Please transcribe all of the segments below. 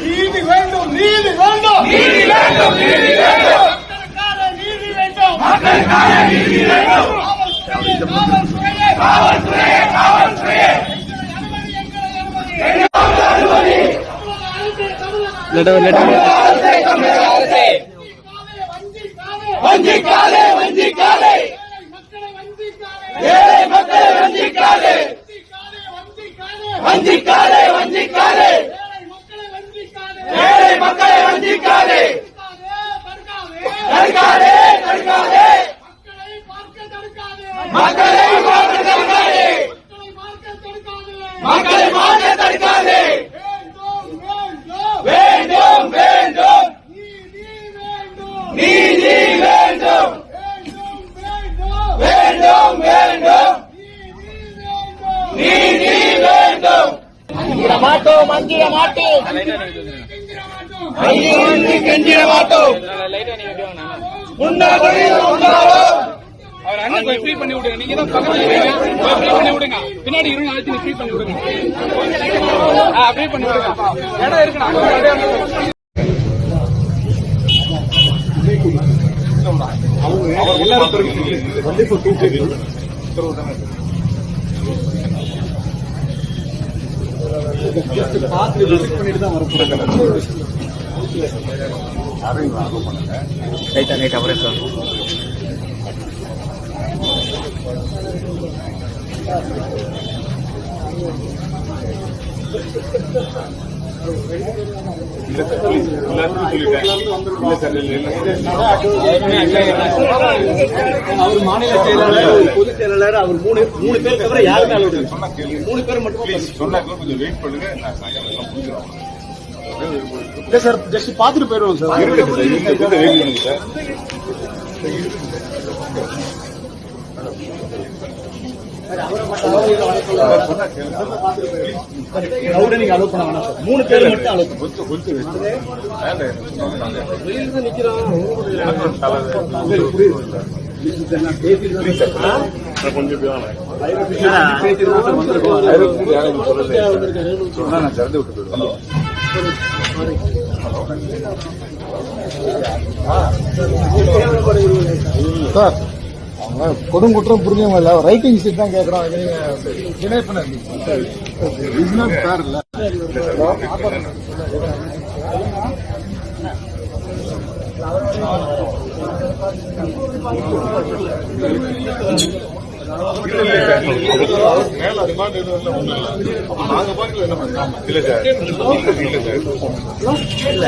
நீதி வேண்டும், நீதி வேண்டும், நீதி வேண்டும், நீதி வேண்டும். மக்களுக்கான நீதி வேண்டும். காவல்துறையே, காவல்துறையே. வஞ்சிக்காதே, வஞ்சிக்காதே, ஏழை மக்களை வஞ்சிக்காதே, வஞ்சிக்காதே, வஞ்சிக்காதே, ஏழை மக்களை வஞ்சிக்காதே, தடுக்காதே, தடுக்காதே, மக்களை பார்க்க தடுக்காதே, மக்களை பார்க்க தடுக்காதே. வேண்டும், வேண்டும், நீதி வேண்டும், வேண்டும், வேண்டும், நீதி வேண்டும். அஞ்சிட மாட்டோம், அஞ்சிட மாட்டோம், அஞ்சி கெஞ்சிட மாட்டோம். முன்னாடி அவர் அண்ணன் போய் ஃப்ரீ பண்ணி விடுங்க. நீங்க தான் பக்கத்துல ஃப்ரீ பண்ணி விடுங்க. பின்னாடி இருங்க, அழைச்சி ஃப்ரீ பண்ணி விடுங்க. ஃப்ரீ பண்ணி விடுங்க. இடம் இருக்குண்ணா. அவர் மாநில செயலாளர், பொதுச் செயலாளர், அவர் மூணு பேர் தவிர யாருமே மூணு பேர் மட்டும் சொன்னாங்க. கொஞ்சம் வெயிட் பண்ணுங்க. இல்ல சார், ஜஸ்ட் பாத்துட்டு போயிருவோம் சார். வெயிட் பண்ணுங்க சார். நீங்க அலோவ் பண்ண வேணாம் சார். மூணு பேர் மட்டும் அலோவ் கொஞ்சம் கொஞ்சம் சொன்னா நான் திறந்து விட்டு போயிடுவேன். சார், அவங்க கொடுங்குற்றம் புரிஞ்சவங்க இல்ல, ரைட்டிங் சீட் தான் கேட்கறோம். டினை பண்ணாரு சார். இல்ல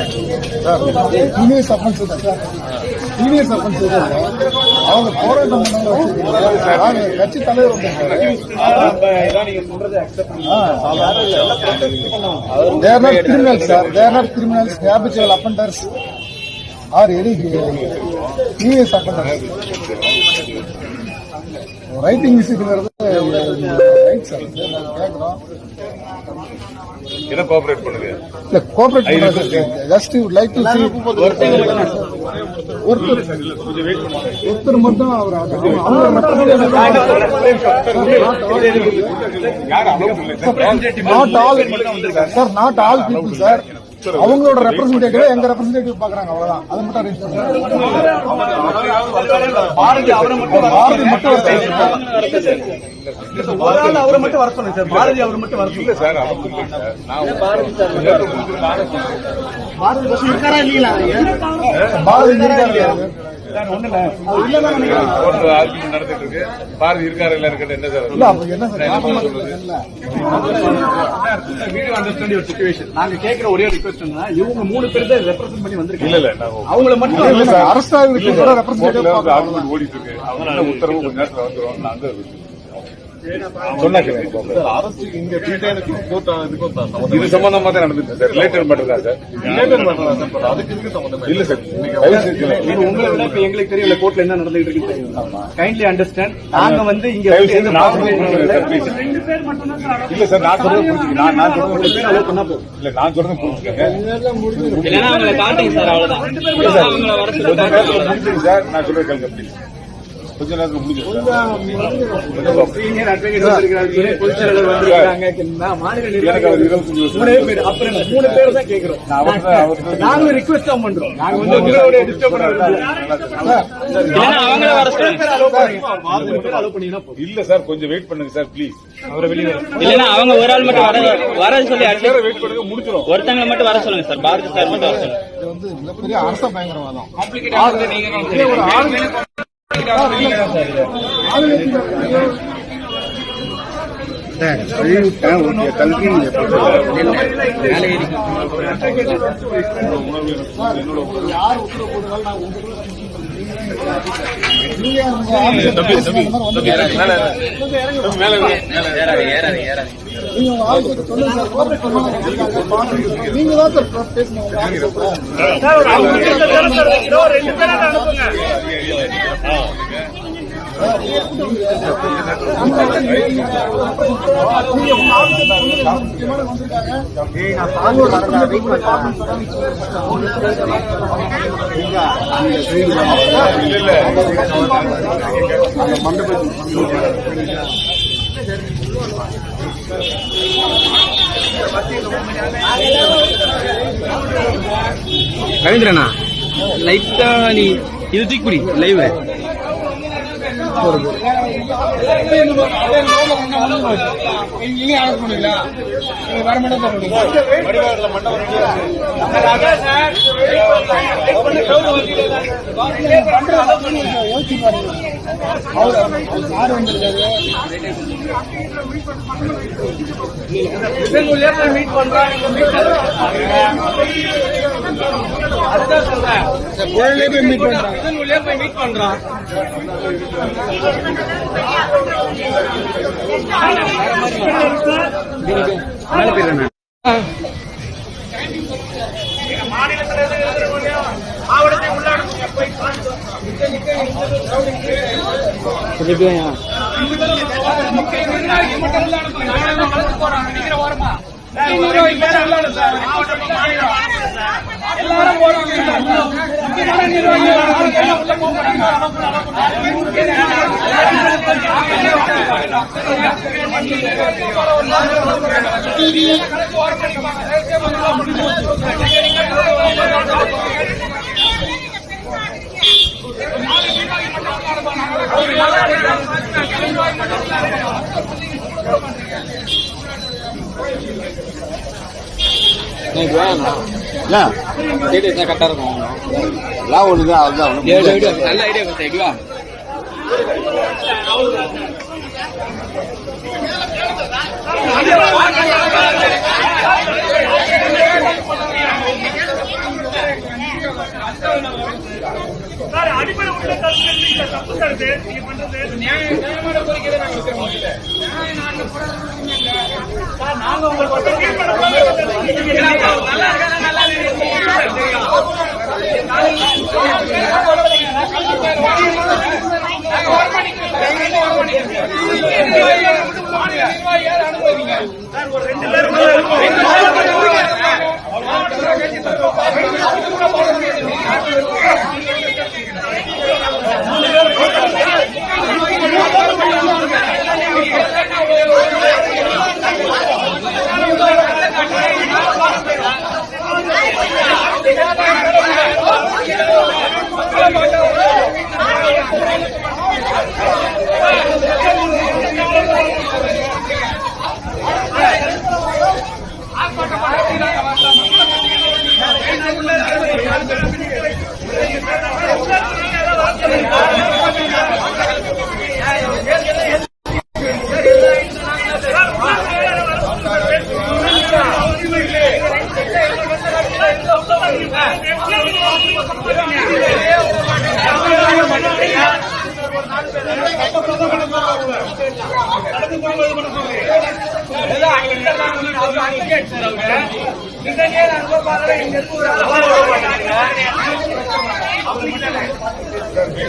சீனியர் சர்பஞ்ச் சீனியர் சர்பஞ்ச் அவங்க போராட்டம் கட்சி தலைவர் criminals sir, there not criminals, habitual offenders are any serious offenders. Writing மிஸ்ங்கிறது ரைட் சார், கேட்கறோம். என்ன கோஆபரேட் பண்ணுங்க? இல்ல கோஆபரேட் பண்ணுங்க. Just would like to see ஒருத்தர் மட்டும் அவர் அவங்க மட்டும் not all sir, not all people sir. அவங்களோட ரெப்ரஸன்டேட்டிவ் எங்க ரெப்ரஸன்டேட்டிவ் பாக்குறாங்க, அவ்வளவுதான். அதை மட்டும் அரேஞ்ச் பண்ணுங்க. பாரதி அவரை மட்டும் அவரை மட்டும் வர சொல்லுங்க சார். பாரதி அவரை மட்டும் வர சொல்லுங்க சார். பாரதி பஸ் இருக்காரா இல்லீங்களா? பாரதி இருக்காரு. நடந்துட்டு இருக்கு. பாரதி இருக்காரு இல்ல இருக்கிறது என்ன sir? Video understand your situation. நாங்க கேட்கிற ஒரே ரிக்வெஸ்ட் என்ன, இவங்க மூணு பேர் தான் ரெப்ரசென்ட் பண்ணி வந்திருக்காங்க. இல்ல அவங்கள மட்டும் அரசு ஓடிட்டு இருக்கு. அவங்க உத்தரவு கொஞ்ச நேரத்துல வந்துடும். நாங்க அரசு இங்க இது சம்பந்தமா தான் நடந்துச்சு சார். ரிலேட்டட் மட்டும் தான் சார். அதுக்கு இதுக்கு சம்பந்தம் இல்ல சார். உங்களை விட இப்ப எங்களுக்கு தெரியல கோர்ட்ல என்ன நடந்துட்டு இருக்கு தெரியும். Kindly understand. நாங்க வந்து இங்க இல்ல சார், நான் சொல்றது புரிஞ்சுக்க. நான் சொல்றது இல்ல, நான் சொல்றது புரிஞ்சுக்கங்க சார். நான் சொல்றது கேளுங்க ப்ளீஸ். கொஞ்ச நேரத்துல முடிஞ்சு சீனியர் அட்வொகேட் வந்திருக்காங்க, பொதுச் செயலாளர் வந்திருக்காங்க, மாநில எனக்கு அவர் 25 வருஷம் அப்புறம் 3 பேர் தான் கேட்கிறோம். நாங்க ரிக்வெஸ்ட் தான் பண்றோம். நாங்க வந்து உங்களோட டிஸ்டர்ப் இல்ல சார், கொஞ்சம் வெயிட் பண்ணுங்க சார் ப்ளீஸ். அவரை வெளியே இல்லன்னா அவங்க ஒரு ஆள் மட்டும் வர சொல்லி வெயிட் பண்ணுங்க, முடிச்சிடும். ஒருத்தங்களை மட்டும் வர சொல்லுங்க சார். பாரதி சார் மட்டும் வர சொல்லுங்க. இது வந்து மிகப்பெரிய அரச பயங்கரவாதம். யார் உத்தரவு போடுறாலும் நான் நீங்க ஆளுக்கு சொல்லுங்க சார். நீங்க தான் சார் பேசணும். ரவீந்திரண்ணா லைட்டா நீ இது தூக்கி லைவ் வர மாட்டேன். மீட் பண்றான் மீட் பண்றான். மாவட்டத்தை உள்ளாடும் எல்லாரும் கரெக்டா இருக்கும். எல்லாம் ஒண்ணுதான், அதுதான் நல்ல ஐடியா கொடுத்தா அடிப்படை உள்ள தப்பு கருத்து நீங்க பண்றது நியாயமான கோரிக்கை நாங்க உங்களுக்கு